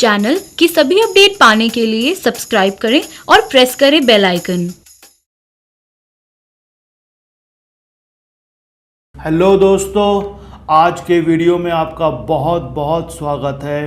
Channel की सभी update पाने के लिए सब्सक्राइब करें और प्रेस करें बेल आइकन। हेलो दोस्तों, आज के वीडियो में आपका बहुत बहुत स्वागत है।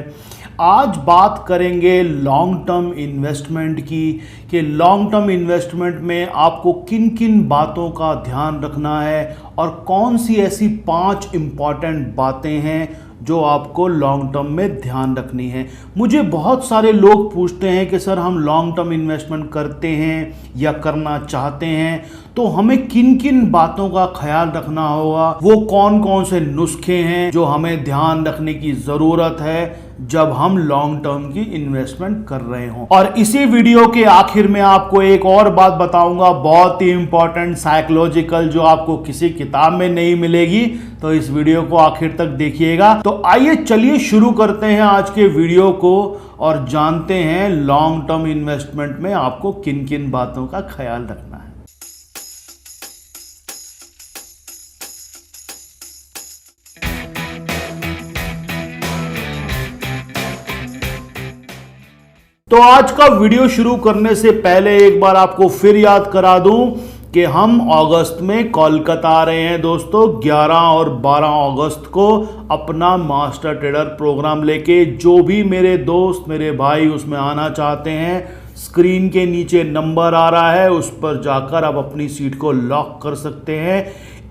आज बात करेंगे लॉन्ग टर्म इन्वेस्टमेंट की कि लॉन्ग टर्म इन्वेस्टमेंट में आपको किन किन बातों का ध्यान रखना है और कौन सी ऐसी 5 इम्पॉर्टेंट बातें हैं जो आपको लॉन्ग टर्म में ध्यान रखनी है। मुझे बहुत सारे लोग पूछते हैं कि सर हम लॉन्ग टर्म इन्वेस्टमेंट करते हैं या करना चाहते हैं तो हमें किन किन बातों का ख्याल रखना होगा, वो कौन कौन से नुस्खे हैं जो हमें ध्यान रखने की ज़रूरत है जब हम लॉन्ग टर्म की इन्वेस्टमेंट कर रहे हों। और इसी वीडियो के आखिर में आपको एक और बात बताऊंगा, बहुत ही इंपॉर्टेंट साइकोलॉजिकल, जो आपको किसी किताब में नहीं मिलेगी, तो इस वीडियो को आखिर तक देखिएगा। तो आइए चलिए शुरू करते हैं आज के वीडियो को और जानते हैं लॉन्ग टर्म इन्वेस्टमेंट में आपको किन किन बातों का ख्याल रखना है। तो आज का वीडियो शुरू करने से पहले एक बार आपको फिर याद करा दूं कि हम अगस्त में कोलकाता आ रहे हैं दोस्तों। 11 और 12 अगस्त को अपना मास्टर ट्रेडर प्रोग्राम लेके जो भी मेरे दोस्त मेरे भाई उसमें आना चाहते हैं, स्क्रीन के नीचे नंबर आ रहा है, उस पर जाकर आप अपनी सीट को लॉक कर सकते हैं।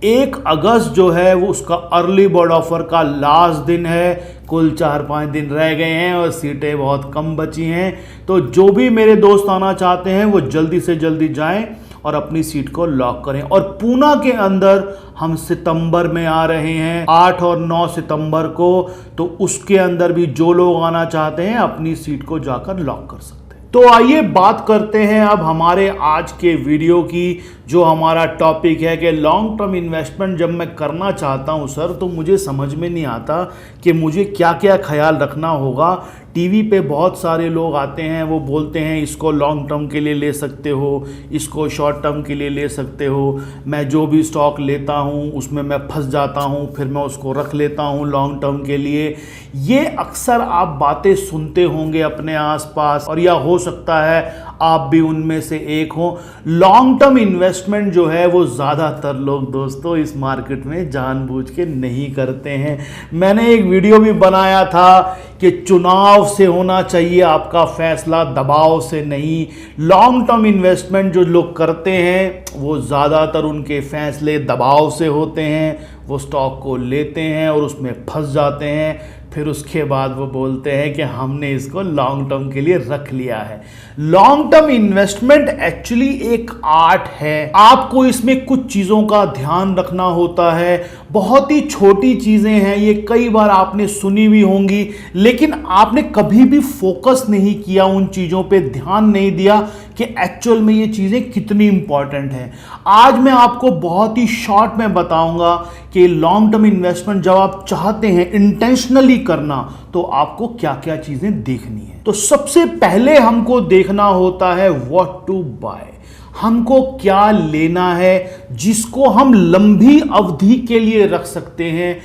1 अगस्त जो है वो उसका अर्ली बर्ड ऑफर का लास्ट दिन है। कुल 4-5 दिन रह गए हैं और सीटें बहुत कम बची हैं। तो जो भी मेरे दोस्त आना चाहते हैं वो जल्दी से जल्दी जाएं और अपनी सीट को लॉक करें। और पूना के अंदर हम सितंबर में आ रहे हैं, 8 और 9 सितंबर को। तो उसके अंदर भी जो लोग आना चाहते हैं अपनी सीट को जाकर लॉक कर सकते हैं। तो आइए बात करते हैं अब हमारे आज के वीडियो की, जो हमारा टॉपिक है कि लॉन्ग टर्म इन्वेस्टमेंट जब मैं करना चाहता हूं सर, तो मुझे समझ में नहीं आता कि मुझे क्या क्या ख्याल रखना होगा। टीवी पे बहुत सारे लोग आते हैं, वो बोलते हैं इसको लॉन्ग टर्म के लिए ले सकते हो, इसको शॉर्ट टर्म के लिए ले सकते हो। मैं जो भी स्टॉक लेता हूँ उसमें मैं फंस जाता हूँ, फिर मैं उसको रख लेता हूँ लॉन्ग टर्म के लिए। ये अक्सर आप बातें सुनते होंगे अपने आसपास, और या हो सकता है आप भी उनमें से एक हो। लॉन्ग टर्म इन्वेस्टमेंट जो है वो ज़्यादातर लोग दोस्तों इस मार्केट में जानबूझ के नहीं करते हैं। मैंने एक वीडियो भी बनाया था कि चुनाव से होना चाहिए आपका फैसला, दबाव से नहीं। लॉन्ग टर्म इन्वेस्टमेंट जो लोग करते हैं वो ज़्यादातर उनके फैसले दबाव से होते हैं। वो स्टॉक को लेते हैं और उसमें फंस जाते हैं, फिर उसके बाद वो बोलते हैं कि हमने इसको लॉन्ग टर्म के लिए रख लिया है। लॉन्ग टर्म इन्वेस्टमेंट एक्चुअली एक आर्ट है। आपको इसमें कुछ चीज़ों का ध्यान रखना होता है। बहुत ही छोटी चीज़ें हैं ये, कई बार आपने सुनी भी होंगी, लेकिन आपने कभी भी फोकस नहीं किया उन चीज़ों पे, ध्यान नहीं दिया कि एक्चुअल में ये चीज़ें कितनी इंपॉर्टेंट हैं। आज मैं आपको बहुत ही शॉर्ट में बताऊंगा कि लॉन्ग टर्म इन्वेस्टमेंट जब आप चाहते हैं इंटेंशनली करना, तो आपको क्या क्या चीज़ें देखनी है। तो सबसे पहले हमको देखना होता है व्हाट टू बाय। हमको क्या लेना है जिसको हम लंबी अवधि के लिए रख सकते हैं।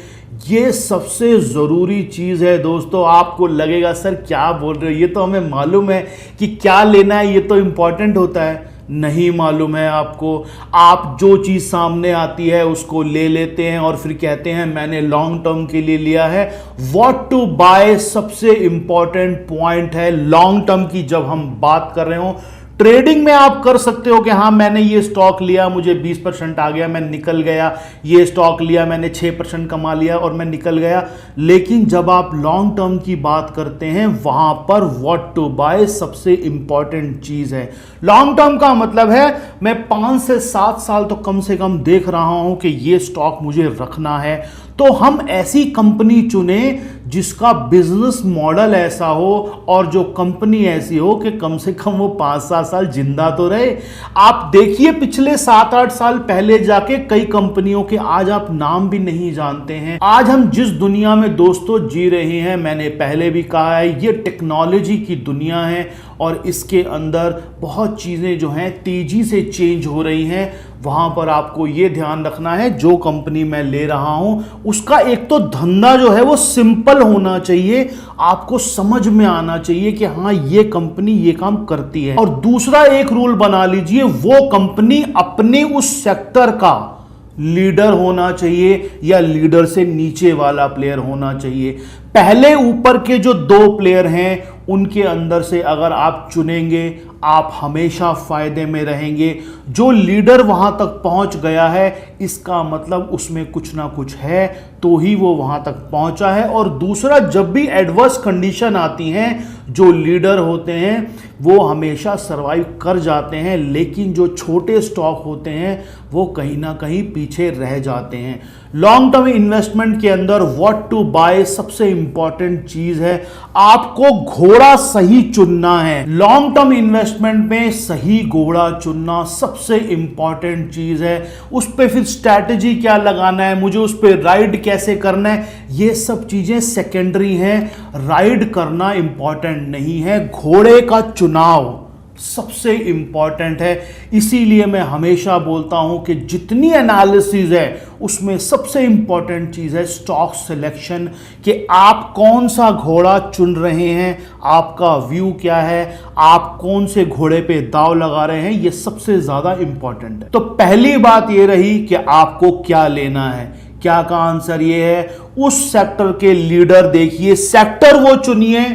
ये सबसे ज़रूरी चीज़ है दोस्तों। आपको लगेगा सर क्या बोल रहे हो, ये तो हमें मालूम है कि क्या लेना है, ये तो इम्पॉर्टेंट होता है। नहीं मालूम है आपको। आप जो चीज़ सामने आती है उसको ले लेते हैं और फिर कहते हैं मैंने लॉन्ग टर्म के लिए लिया है। व्हाट टू बाय सबसे इंपॉर्टेंट पॉइंट है लॉन्ग टर्म की जब हम बात कर रहे हो। ट्रेडिंग में आप कर सकते हो कि हाँ मैंने ये स्टॉक लिया, मुझे 20% आ गया, मैं निकल गया। ये स्टॉक लिया, मैंने 6% कमा लिया और मैं निकल गया। लेकिन जब आप लॉन्ग टर्म की बात करते हैं वहां पर व्हाट टू बाय सबसे इंपॉर्टेंट चीज है। लॉन्ग टर्म का मतलब है मैं 5 से 7 साल तो कम से कम देख रहा हूं कि ये स्टॉक मुझे रखना है। तो हम ऐसी कंपनी चुने जिसका बिजनेस मॉडल ऐसा हो और जो कंपनी ऐसी हो कि कम से कम वो 5-7 साल जिंदा तो रहे। आप देखिए पिछले 7-8 साल पहले जाके कई कंपनियों के आज आप नाम भी नहीं जानते हैं। आज हम जिस दुनिया में दोस्तों जी रहे हैं, मैंने पहले भी कहा है, ये टेक्नोलॉजी की दुनिया है और इसके अंदर बहुत चीज़ें जो हैं तेज़ी से चेंज हो रही हैं। वहाँ पर आपको ये ध्यान रखना है जो कंपनी मैं ले रहा हूँ उसका एक तो धंधा जो है वो सिंपल होना चाहिए, आपको समझ में आना चाहिए कि हाँ ये कंपनी ये काम करती है। और दूसरा एक रूल बना लीजिए, वो कंपनी अपने उस सेक्टर का लीडर होना चाहिए या लीडर से नीचे वाला प्लेयर होना चाहिए। पहले ऊपर के जो दो प्लेयर हैं उनके अंदर से अगर आप चुनेंगे, आप हमेशा फायदे में रहेंगे। जो लीडर वहां तक पहुंच गया है, इसका मतलब उसमें कुछ ना कुछ है, तो ही वो वहां तक पहुंचा है। और दूसरा, जब भी एडवर्स कंडीशन आती हैं, जो लीडर होते हैं वो हमेशा सरवाइव कर जाते हैं, लेकिन जो छोटे स्टॉक होते हैं वो कहीं ना कहीं पीछे रह जाते हैं। लॉन्ग टर्म इन्वेस्टमेंट के अंदर व्हाट टू बाय सबसे इंपॉर्टेंट चीज है, आपको घोड़ा सही चुनना है। लॉन्ग टर्म इन्वेस्टमेंट में सही घोड़ा चुनना सबसे इंपॉर्टेंट चीज है। उस पर फिर स्ट्रैटेजी क्या लगाना है, मुझे उस पर राइड कैसे करना है, ये सब चीजें सेकेंडरी हैं। राइड करना इंपॉर्टेंट नहीं है, घोड़े का चुनाव सबसे इंपॉर्टेंट है। इसीलिए मैं हमेशा बोलता हूं कि जितनी एनालिसिस है उसमें सबसे इंपॉर्टेंट चीज है स्टॉक सिलेक्शन, कि आप कौन सा घोड़ा चुन रहे हैं, आपका व्यू क्या है, आप कौन से घोड़े पे दांव लगा रहे हैं, ये सबसे ज्यादा इंपॉर्टेंट है। तो पहली बात ये रही कि आपको क्या लेना है। क्या का आंसर ये है, उस सेक्टर के लीडर देखिए, सेक्टर वो चुनिए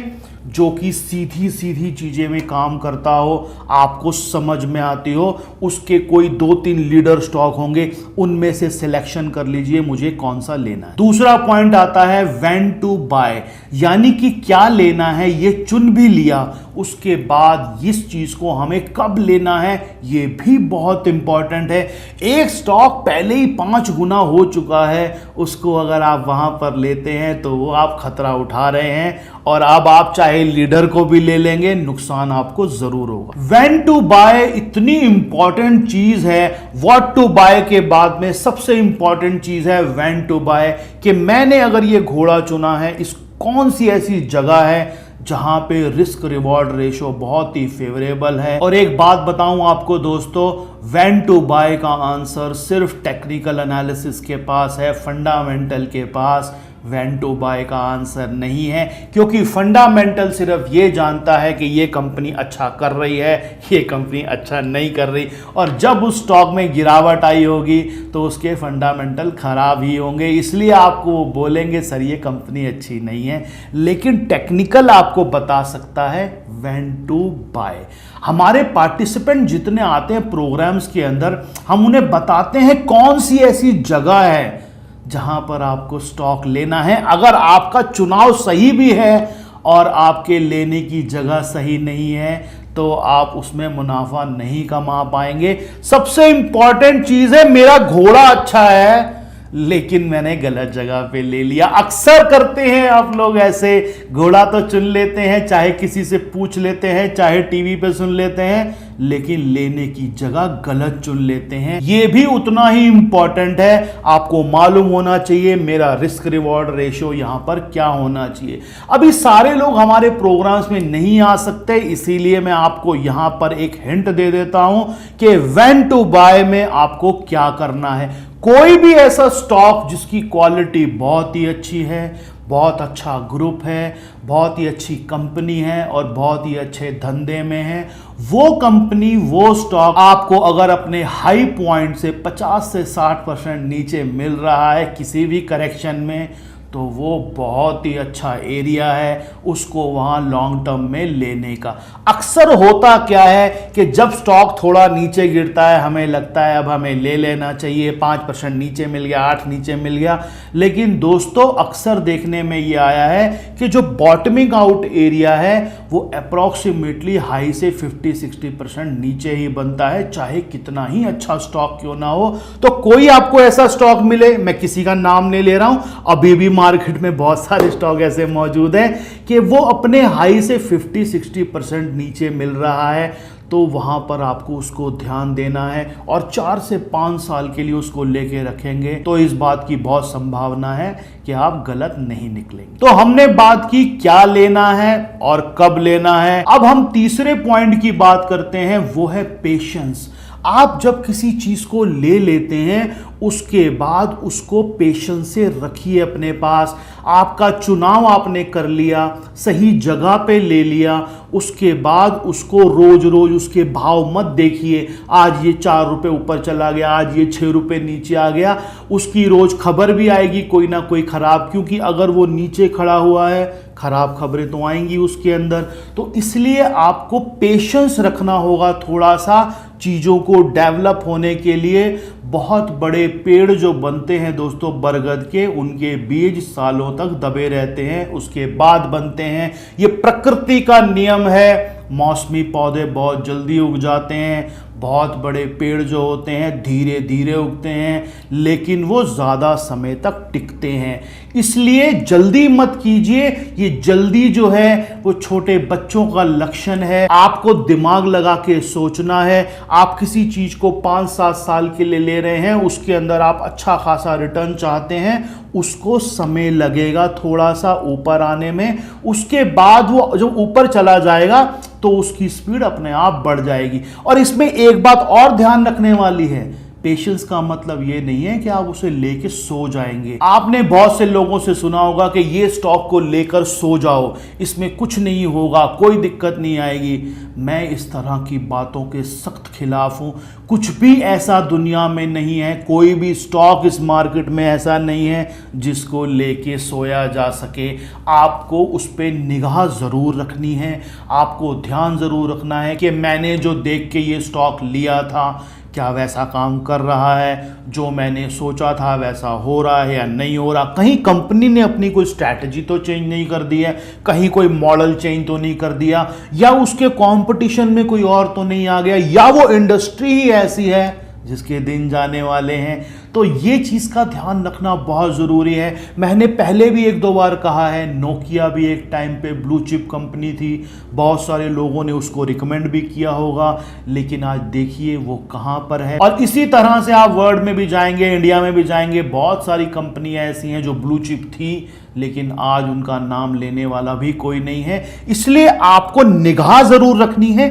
जो कि सीधी सीधी चीजें में काम करता हो, आपको समझ में आती हो। उसके कोई 2-3 लीडर स्टॉक होंगे, उनमें से सिलेक्शन कर लीजिए मुझे कौन सा लेना है। दूसरा पॉइंट आता है व्हेन टू बाय, यानी कि क्या लेना है ये चुन भी लिया, उसके बाद इस चीज को हमें कब लेना है ये भी बहुत इंपॉर्टेंट है। एक स्टॉक पहले ही 5 गुना हो चुका है, उसको अगर आप वहां पर लेते हैं तो वो आप खतरा उठा रहे हैं, और अब आप चाहे लीडर को भी ले लेंगे, नुकसान आपको जरूर होगा। व्हेन टू बाय इतनी इंपॉर्टेंट चीज है। व्हाट टू बाय के बाद में सबसे इंपॉर्टेंट चीज है व्हेन टू बाय, कि मैंने अगर ये घोड़ा चुना है, इस कौन सी ऐसी जगह है जहां पे रिस्क रिवॉर्ड रेशो बहुत ही फेवरेबल है। और एक बात बताऊं आपको दोस्तों, व्हेन टू बाय का आंसर सिर्फ टेक्निकल एनालिसिस के पास है, फंडामेंटल के पास व्हेन टू बाय का आंसर नहीं है। क्योंकि फंडामेंटल सिर्फ ये जानता है कि ये कंपनी अच्छा कर रही है, ये कंपनी अच्छा नहीं कर रही, और जब उस स्टॉक में गिरावट आई होगी तो उसके फंडामेंटल खराब ही होंगे, इसलिए आपको वो बोलेंगे सर ये कंपनी अच्छी नहीं है। लेकिन टेक्निकल आपको बता सकता है व्हेन टू बाय। हमारे पार्टिसिपेंट जितने आते हैं प्रोग्राम्स के अंदर, हम उन्हें बताते हैं कौन सी ऐसी जगह है जहां पर आपको स्टॉक लेना है। अगर आपका चुनाव सही भी है और आपके लेने की जगह सही नहीं है तो आप उसमें मुनाफा नहीं कमा पाएंगे। सबसे इंपॉर्टेंट चीज है, मेरा घोड़ा अच्छा है लेकिन मैंने गलत जगह पे ले लिया। अक्सर करते हैं आप लोग ऐसे, घोड़ा तो चुन लेते हैं, चाहे किसी से पूछ लेते हैं, चाहे टीवी पे सुन लेते हैं, लेकिन लेने की जगह गलत चुन लेते हैं। ये भी उतना ही इंपॉर्टेंट है, आपको मालूम होना चाहिए मेरा रिस्क रिवॉर्ड रेशियो यहां पर क्या होना चाहिए। अभी सारे लोग हमारे प्रोग्राम्स में नहीं आ सकते, इसीलिए मैं आपको यहां पर एक हिंट दे देता हूं कि व्हेन टू बाय में आपको क्या करना है। कोई भी ऐसा स्टॉक जिसकी क्वालिटी बहुत ही अच्छी है, बहुत अच्छा ग्रुप है, बहुत ही अच्छी कंपनी है और बहुत ही अच्छे धंधे में है, वो कंपनी वो स्टॉक आपको अगर अपने हाई पॉइंट से 50 से 60% नीचे मिल रहा है किसी भी करेक्शन में, तो वो बहुत ही अच्छा एरिया है उसको वहाँ लॉन्ग टर्म में लेने का। अक्सर होता क्या है कि जब स्टॉक थोड़ा नीचे गिरता है हमें लगता है अब हमें ले लेना चाहिए, 5% नीचे मिल गया, 8 नीचे मिल गया, लेकिन दोस्तों अक्सर देखने में ये आया है कि जो बॉटमिंग आउट एरिया है वो अप्रॉक्सीमेटली हाई से 50-60% नीचे ही बनता है, चाहे कितना ही अच्छा स्टॉक क्यों ना हो। तो कोई आपको ऐसा स्टॉक मिले, मैं किसी का नाम नहीं ले रहा हूं, अभी भी मार्केट में बहुत सारे स्टॉक ऐसे मौजूद हैं कि वो अपने हाई से 50-60% नीचे मिल रहा है, तो वहां पर आपको उसको ध्यान देना है और 4 से 5 साल के लिए उसको लेके रखेंगे तो इस बात की बहुत संभावना है कि आप गलत नहीं निकलेंगे। तो हमने बात की क्या लेना है और कब लेना है। अब हम तीसरे पॉइंट की बात करते हैं, वो है पेशेंस। आप जब किसी चीज को ले लेते हैं उसके बाद उसको पेशेंस से रखिए अपने पास। आपका चुनाव आपने कर लिया, सही जगह पे ले लिया, उसके बाद उसको रोज रोज उसके भाव मत देखिए। आज ये 4 रुपए ऊपर चला गया, आज ये 6 रुपए नीचे आ गया, उसकी रोज खबर भी आएगी कोई ना कोई खराब, क्योंकि अगर वो नीचे खड़ा हुआ है खराब खबरें तो आएंगी उसके अंदर। तो इसलिए आपको पेशेंस रखना होगा थोड़ा सा चीज़ों को डेवलप होने के लिए। बहुत बड़े पेड़ जो बनते हैं दोस्तों बरगद के, उनके बीज सालों तक दबे रहते हैं, उसके बाद बनते हैं। ये प्रकृति का नियम है। मौसमी पौधे बहुत जल्दी उग जाते हैं, बहुत बड़े पेड़ जो होते हैं धीरे धीरे उगते हैं, लेकिन वो ज़्यादा समय तक टिकते हैं। इसलिए जल्दी मत कीजिए। ये जल्दी जो है वो छोटे बच्चों का लक्षण है। आपको दिमाग लगा के सोचना है। आप किसी चीज़ को 5-7 साल के लिए ले रहे हैं, उसके अंदर आप अच्छा खासा रिटर्न चाहते हैं, उसको समय लगेगा थोड़ा सा ऊपर आने में। उसके बाद वो जब ऊपर चला जाएगा तो उसकी स्पीड अपने आप बढ़ जाएगी। और इसमें एक बात और ध्यान रखने वाली है, पेशेंस का मतलब ये नहीं है कि आप उसे लेके सो जाएंगे। आपने बहुत से लोगों से सुना होगा कि ये स्टॉक को लेकर सो जाओ, इसमें कुछ नहीं होगा, कोई दिक्कत नहीं आएगी। मैं इस तरह की बातों के सख्त खिलाफ हूं। कुछ भी ऐसा दुनिया में नहीं है, कोई भी स्टॉक इस मार्केट में ऐसा नहीं है जिसको लेके सोया जा सके। आपको उस पर निगाह ज़रूर रखनी है, आपको ध्यान ज़रूर रखना है कि मैंने जो देख के ये स्टॉक लिया था क्या वैसा काम कर रहा है, जो मैंने सोचा था वैसा हो रहा है या नहीं हो रहा। कहीं कंपनी ने अपनी कोई स्ट्रैटेजी तो चेंज नहीं कर दी है, कहीं कोई मॉडल चेंज तो नहीं कर दिया, या उसके कंपटीशन में कोई और तो नहीं आ गया, या वो इंडस्ट्री ही ऐसी है जिसके दिन जाने वाले हैं। तो ये चीज़ का ध्यान रखना बहुत ज़रूरी है। मैंने पहले भी 1-2 बार कहा है, नोकिया भी एक टाइम पे ब्लू चिप कंपनी थी, बहुत सारे लोगों ने उसको रिकमेंड भी किया होगा, लेकिन आज देखिए वो कहाँ पर है। और इसी तरह से आप वर्ल्ड में भी जाएंगे, इंडिया में भी जाएंगे, बहुत सारी कंपनियां ऐसी हैं जो ब्लू चिप थी लेकिन आज उनका नाम लेने वाला भी कोई नहीं है। इसलिए आपको निगाह ज़रूर रखनी है,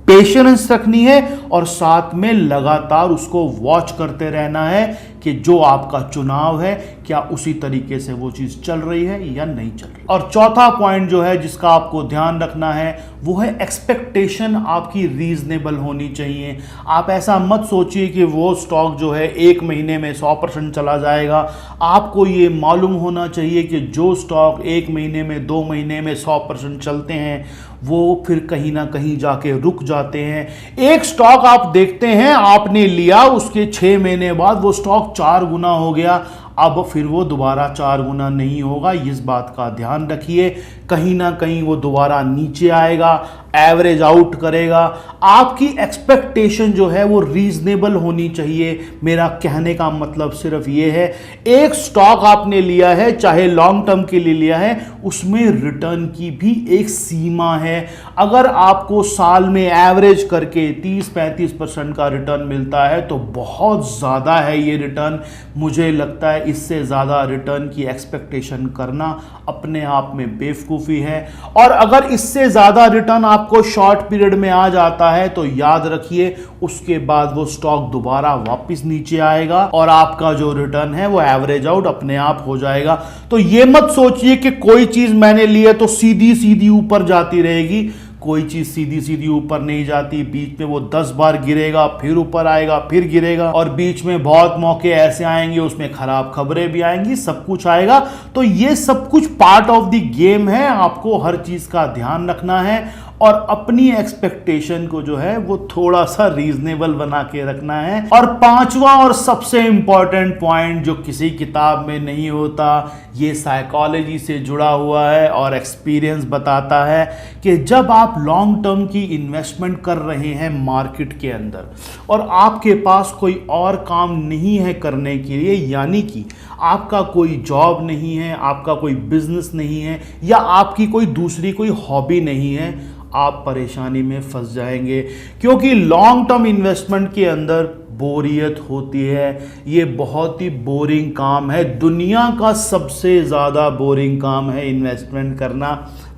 पेशेंस रखनी है, और साथ में लगातार उसको वॉच करते रहना है कि जो आपका चुनाव है क्या उसी तरीके से वो चीज़ चल रही है या नहीं चल रही। और चौथा पॉइंट जो है जिसका आपको ध्यान रखना है वो है एक्सपेक्टेशन आपकी रीजनेबल होनी चाहिए। आप ऐसा मत सोचिए कि वो स्टॉक जो है 1 महीने में 100% चला जाएगा। आपको ये मालूम होना चाहिए कि जो स्टॉक 1 महीने में 2 महीने में 100% चलते हैं वो फिर कहीं ना कहीं जाके रुक जाते हैं। एक स्टॉक आप देखते हैं आपने लिया, उसके 6 महीने बाद वो स्टॉक 4 गुना हो गया, अब फिर वो दोबारा 4 गुना नहीं होगा। इस बात का ध्यान रखिए, कहीं ना कहीं वो दोबारा नीचे आएगा, एवरेज आउट करेगा। आपकी एक्सपेक्टेशन जो है वो रीजनेबल होनी चाहिए। मेरा कहने का मतलब सिर्फ ये है, एक स्टॉक आपने लिया है चाहे लॉन्ग टर्म के लिए लिया है, उसमें रिटर्न की भी एक सीमा है। अगर आपको साल में एवरेज करके 30-35% का रिटर्न मिलता है तो बहुत ज़्यादा है ये रिटर्न। मुझे लगता है इससे ज़्यादा रिटर्न की एक्सपेक्टेशन करना अपने आप में बेवकूफ़ी है। और अगर इससे ज़्यादा रिटर्न आपको शॉर्ट पीरियड में आ जाता है तो याद रखिए उसके बाद वो स्टॉक दोबारा वापस नीचे आएगा और आपका जो रिटर्न है वो एवरेज आउट अपने आप हो जाएगा। तो ये मत सोचिए कि कोई चीज़ मैंने ली है तो सीधी सीधी ऊपर जाती रहेगी। कोई चीज सीधी सीधी ऊपर नहीं जाती, बीच में वो 10 बार गिरेगा, फिर ऊपर आएगा, फिर गिरेगा, और बीच में बहुत मौके ऐसे आएंगे उसमें खराब खबरें भी आएंगी, सब कुछ आएगा। तो ये सब कुछ पार्ट ऑफ द गेम है। आपको हर चीज का ध्यान रखना है और अपनी एक्सपेक्टेशन को जो है वो थोड़ा सा रीजनेबल बना के रखना है। और 5वां और सबसे इंपॉर्टेंट पॉइंट जो किसी किताब में नहीं होता, ये साइकोलॉजी से जुड़ा हुआ है और एक्सपीरियंस बताता है कि जब आप लॉन्ग टर्म की इन्वेस्टमेंट कर रहे हैं मार्केट के अंदर और आपके पास कोई और काम नहीं है करने के लिए, यानी कि आपका कोई जॉब नहीं है, आपका कोई बिजनेस नहीं है, या आपकी कोई दूसरी कोई हॉबी नहीं है, आप परेशानी में फंस जाएंगे। क्योंकि लॉन्ग टर्म इन्वेस्टमेंट के अंदर बोरियत होती है। ये बहुत ही बोरिंग काम है, दुनिया का सबसे ज़्यादा बोरिंग काम है इन्वेस्टमेंट करना,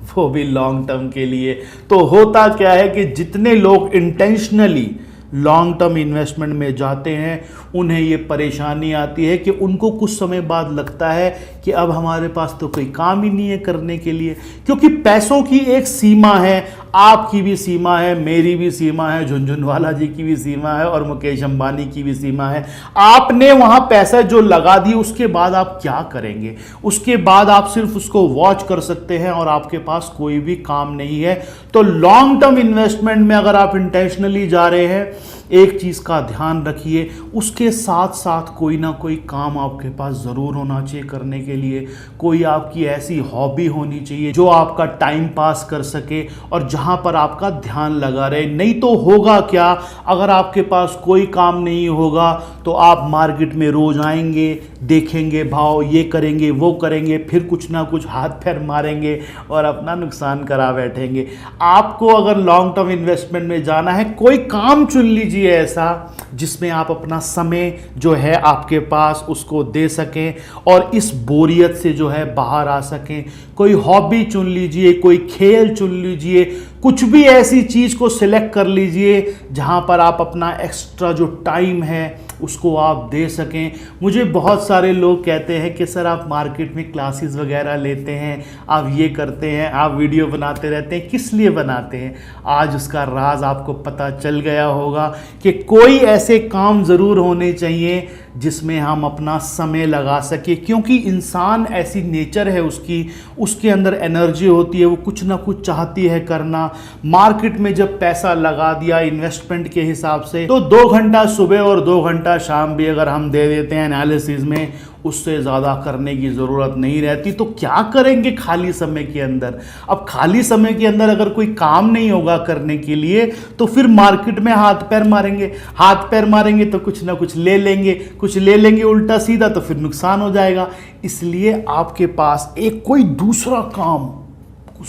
वो भी लॉन्ग टर्म के लिए। तो होता क्या है कि जितने लोग इंटेंशनली लॉन्ग टर्म इन्वेस्टमेंट में जाते हैं उन्हें ये परेशानी आती है कि उनको कुछ समय बाद लगता है कि अब हमारे पास तो कोई काम ही नहीं है करने के लिए, क्योंकि पैसों की एक सीमा है, आपकी भी सीमा है, मेरी भी सीमा है, झुनझुनवाला जी की भी सीमा है और मुकेश अंबानी की भी सीमा है। आपने वहां पैसा जो लगा दी उसके बाद आप क्या करेंगे? उसके बाद आप सिर्फ उसको वॉच कर सकते हैं और आपके पास कोई भी काम नहीं है। तो लॉन्ग टर्म इन्वेस्टमेंट में अगर आप इंटेंशनली जा रहे हैं, एक चीज का ध्यान रखिए, उसके साथ साथ कोई ना कोई काम आपके पास जरूर होना चाहिए करने के लिए। कोई आपकी ऐसी हॉबी होनी चाहिए जो आपका टाइम पास कर सके और जहां पर आपका ध्यान लगा रहे। नहीं तो होगा क्या, अगर आपके पास कोई काम नहीं होगा तो आप मार्केट में रोज आएंगे, देखेंगे भाव, ये करेंगे वो करेंगे, फिर कुछ ना कुछ हाथ पैर मारेंगे और अपना नुकसान करा बैठेंगे। आपको अगर लॉन्ग टर्म इन्वेस्टमेंट में जाना है, कोई काम चुन लीजिए ऐसा जिसमें आप अपना समय जो है आपके पास उसको दे सकें और इस बोरियत से जो है बाहर आ सकें। कोई हॉबी चुन लीजिए, कोई खेल चुन लीजिए, कुछ भी ऐसी चीज को सिलेक्ट कर लीजिए जहां पर आप अपना एक्स्ट्रा जो टाइम है उसको आप दे सकें। मुझे बहुत सारे लोग कहते हैं कि सर आप मार्केट में क्लासेस वगैरह लेते हैं, आप ये करते हैं, आप वीडियो बनाते रहते हैं, किस लिए बनाते हैं? आज उसका राज आपको पता चल गया होगा कि कोई ऐसे काम ज़रूर होने चाहिए जिसमें हम अपना समय लगा सके, क्योंकि इंसान ऐसी नेचर है उसकी, उसके अंदर एनर्जी होती है, वो कुछ ना कुछ चाहती है करना। मार्केट में जब पैसा लगा दिया इन्वेस्टमेंट के हिसाब से, तो 2 घंटा सुबह और 2 घंटा शाम भी अगर हम दे देते हैं एनालिसिस में, उससे ज़्यादा करने की ज़रूरत नहीं रहती। तो क्या करेंगे खाली समय के अंदर? अब खाली समय के अंदर अगर कोई काम नहीं होगा करने के लिए तो फिर मार्केट में हाथ पैर मारेंगे, हाथ पैर मारेंगे तो कुछ ना कुछ ले लेंगे, कुछ ले लेंगे उल्टा सीधा, तो फिर नुकसान हो जाएगा। इसलिए आपके पास एक कोई दूसरा काम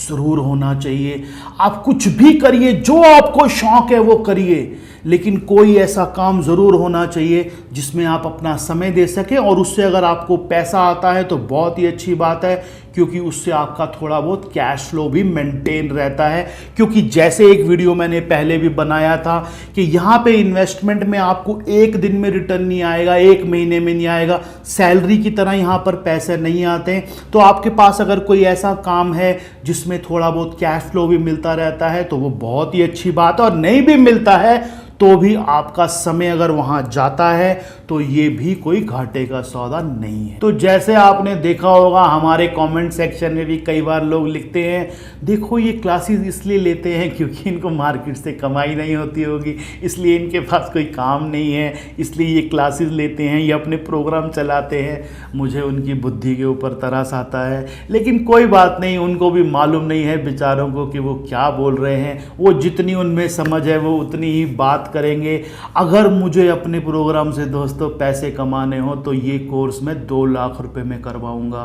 ज़रूर होना चाहिए। आप कुछ भी करिए, जो आपको शौक है वो करिए, लेकिन कोई ऐसा काम ज़रूर होना चाहिए जिसमें आप अपना समय दे सकें और उससे अगर आपको पैसा आता है तो बहुत ही अच्छी बात है, क्योंकि उससे आपका थोड़ा बहुत कैश फ्लो भी मेंटेन रहता है। क्योंकि जैसे एक वीडियो मैंने पहले भी बनाया था कि यहाँ पे इन्वेस्टमेंट में आपको एक दिन में रिटर्न नहीं आएगा, एक महीने में नहीं आएगा, सैलरी की तरह यहाँ पर पैसे नहीं आते हैं। तो आपके पास अगर कोई ऐसा काम है जिसमें थोड़ा बहुत कैश फ्लो भी मिलता रहता है तो वो बहुत ही अच्छी बात है, और नहीं भी मिलता है तो भी आपका समय अगर वहां जाता है तो ये भी कोई घाटे का सौदा नहीं है। तो जैसे आपने देखा होगा हमारे कमेंट सेक्शन में भी कई बार लोग लिखते हैं, देखो ये क्लासेस इसलिए लेते हैं क्योंकि इनको मार्केट से कमाई नहीं होती होगी, इसलिए इनके पास कोई काम नहीं है, इसलिए ये क्लासेस लेते हैं, ये अपने प्रोग्राम चलाते हैं। मुझे उनकी बुद्धि के ऊपर तरस आता है, लेकिन कोई बात नहीं, उनको भी मालूम नहीं है बेचारों को कि वो क्या बोल रहे हैं। वो जितनी उनमें समझ है वो उतनी ही बात करेंगे। अगर मुझे अपने प्रोग्राम से दोस्तों पैसे कमाने हो तो ये कोर्स मैं 2 लाख रुपए में करवाऊंगा।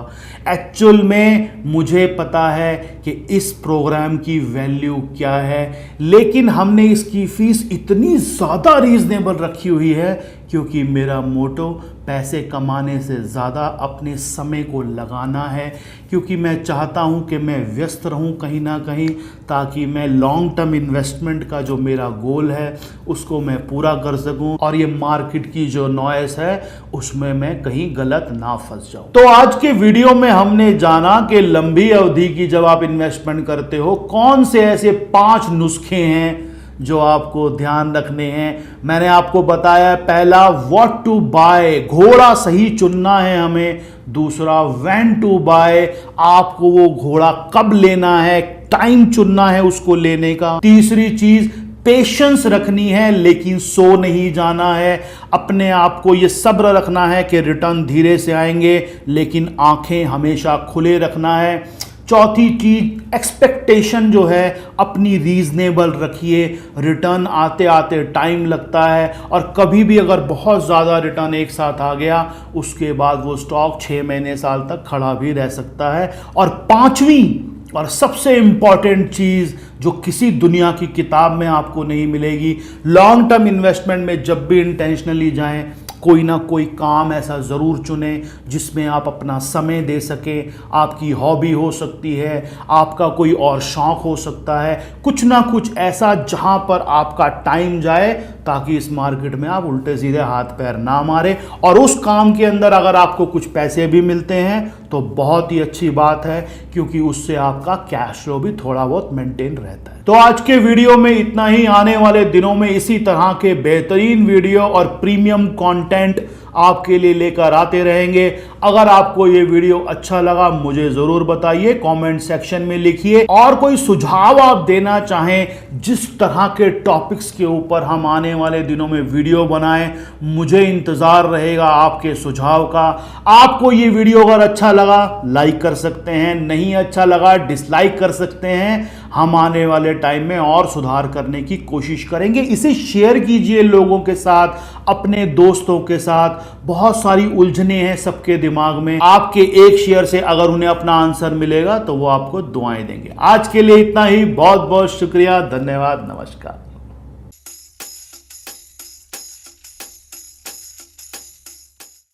एक्चुअल में मुझे पता है कि इस प्रोग्राम की वैल्यू क्या है, लेकिन हमने इसकी फीस इतनी ज़्यादा रीजनेबल रखी हुई है क्योंकि मेरा मोटो पैसे कमाने से ज़्यादा अपने समय को लगाना है, क्योंकि मैं चाहता हूं कि मैं व्यस्त रहूं कहीं ना कहीं, ताकि मैं लॉन्ग टर्म इन्वेस्टमेंट का जो मेरा गोल है उसको मैं पूरा कर सकूं और ये मार्केट की जो नॉइस है उसमें मैं कहीं गलत ना फंस जाऊं। तो आज के वीडियो में हमने जाना कि लंबी अवधि की जब आप इन्वेस्टमेंट करते हो कौन से ऐसे 5 नुस्खे हैं जो आपको ध्यान रखने हैं। मैंने आपको बताया, पहला व्हाट टू बाय, घोड़ा सही चुनना है हमें। दूसरा व्हेन टू बाय, आपको वो घोड़ा कब लेना है, टाइम चुनना है उसको लेने का। तीसरी चीज पेशेंस रखनी है, लेकिन सो नहीं जाना है। अपने आप को ये सब्र रखना है कि रिटर्न धीरे से आएंगे, लेकिन आंखें हमेशा खुले रखना है। चौथी चीज एक्सपेक्टेशन जो है अपनी रीजनेबल रखिए। रिटर्न आते आते टाइम लगता है, और कभी भी अगर बहुत ज़्यादा रिटर्न एक साथ आ गया उसके बाद वो स्टॉक 6 महीने साल तक खड़ा भी रह सकता है। और पांचवी और सबसे इंपॉर्टेंट चीज़ जो किसी दुनिया की किताब में आपको नहीं मिलेगी, लॉन्ग टर्म इन्वेस्टमेंट में जब भी इंटेंशनली जाएं, कोई ना कोई काम ऐसा ज़रूर चुनें जिसमें आप अपना समय दे सकें। आपकी हॉबी हो सकती है, आपका कोई और शौक़ हो सकता है, कुछ ना कुछ ऐसा जहां पर आपका टाइम जाए ताकि इस मार्केट में आप उल्टे सीधे हाथ पैर ना मारे, और उस काम के अंदर अगर आपको कुछ पैसे भी मिलते हैं तो बहुत ही अच्छी बात है, क्योंकि उससे आपका कैश फ्लो भी थोड़ा बहुत मेंटेन रहता है। तो आज के वीडियो में इतना ही। आने वाले दिनों में इसी तरह के बेहतरीन वीडियो और प्रीमियम कंटेंट आपके लिए लेकर आते रहेंगे। अगर आपको ये वीडियो अच्छा लगा मुझे जरूर बताइए, कमेंट सेक्शन में लिखिए, और कोई सुझाव आप देना चाहें जिस तरह के टॉपिक्स के ऊपर हम आने वाले दिनों में वीडियो बनाएं, मुझे इंतजार रहेगा आपके सुझाव का। आपको ये वीडियो अगर अच्छा लगा लाइक कर सकते हैं, नहीं अच्छा लगा डिसलाइक कर सकते हैं। हम आने वाले टाइम में और सुधार करने की कोशिश करेंगे। इसे शेयर कीजिए लोगों के साथ, अपने दोस्तों के साथ। बहुत सारी उलझने हैं सबके दिमाग में, आपके एक शेयर से अगर उन्हें अपना आंसर मिलेगा तो वो आपको दुआएं देंगे। आज के लिए इतना ही। बहुत बहुत शुक्रिया, धन्यवाद, नमस्कार।